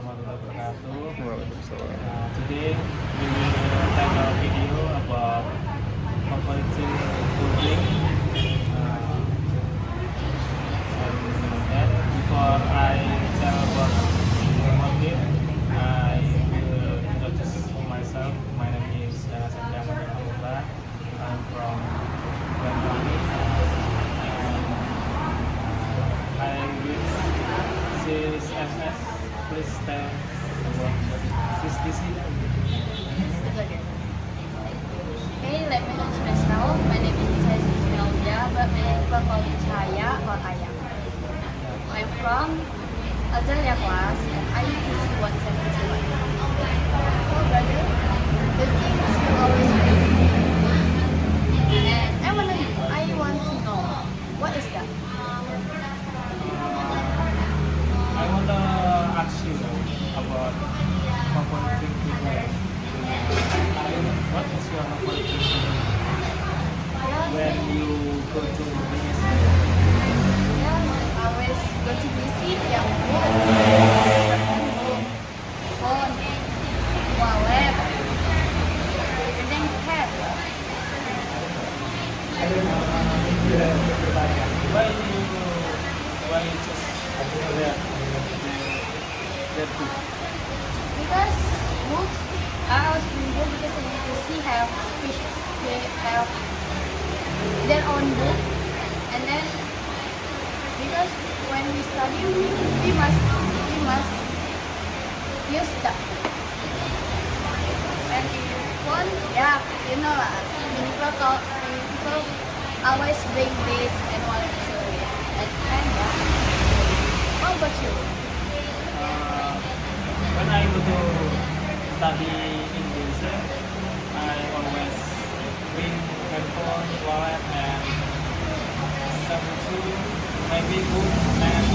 warahmatullahi wabarakatuh. Waalaikumsalam. Today we will take a video about comparative coding. And then before I tell about it, I will introduce myself. My name is Satya Muhammad. I'm from Banyuwangi, and I will CSS. Please tell about CSDC. Hey, let me introduce myself. My name is Cahaya, but many people call me Cahaya or Aya. I'm from Azalea class and I use C171. So, brother, the things you always make. And I want to know, what is that? I want to ask you about comparative coding. What is your comparative coding? When you go to BSc? I always go to BC, yang book, phone, wallet, and then cat. Why you just that book? Because book, I always bring book because in UC have speech, they have their own book, and then because when we study, we must use that. And in phone, yeah, you know lah, people always bring this and want to attend. Yeah. How about you? When I go to study in BSc, I always bring handphone, wallet, and some shoe, maybe book and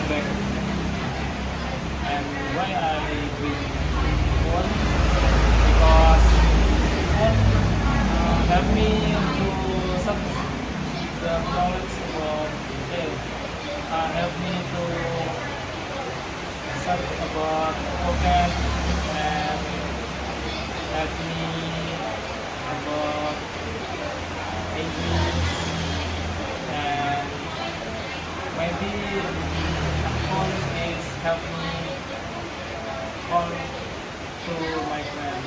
bag. And why I bring phone? Because phone help me to search the knowledge about help me to search about vocab and help me about English, and maybe phone is help me call to my friend.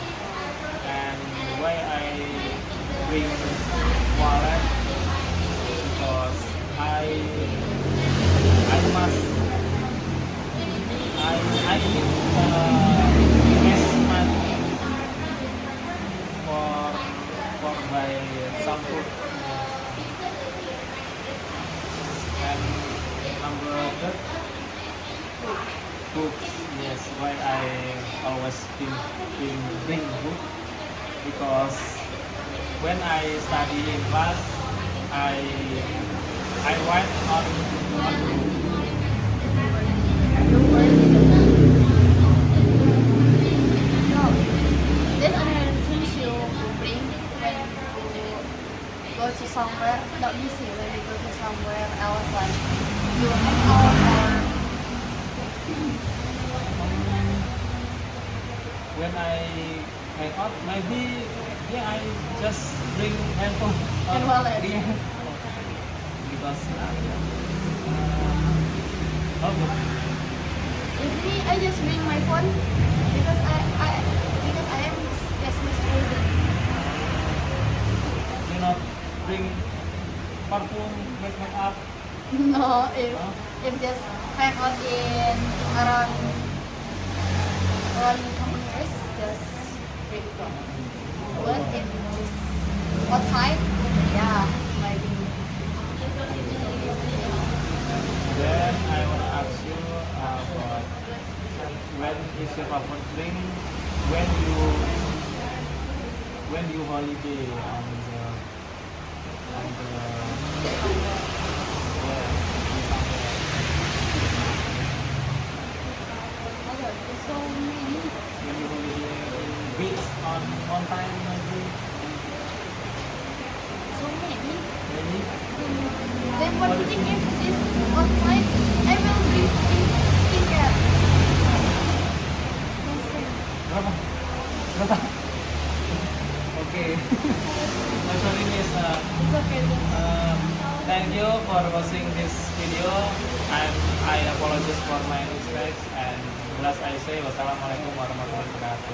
And why I bring wallet? Because I must I need less money for buy some food. And number third, books. Yes, why I always bring book? Because when I study in class, I write on book. So, then another things you bring when you go to somewhere, not busy, when you go to somewhere else, like you hang out or When I hang out, maybe I just bring handphone And wallet. Yeah. Because how about usually I just bring my phone because I am business student. you not bring perfume, make up? No, if just hang out in around companies, just bring phone. But if just outside, yeah, maybe. Then I want to ask you about when is your favorite drink when you holiday on the yeah, There's so many. when you holiday in beach on mountain maybe So many. maybe Then what do you think if this outside, I will be skincare. Okay. I'm sorry, Miss. It's okay. Thank you for watching this video, and I apologize for my mistakes. And last I say, wassalamualaikum warahmatullahi wabarakatuh.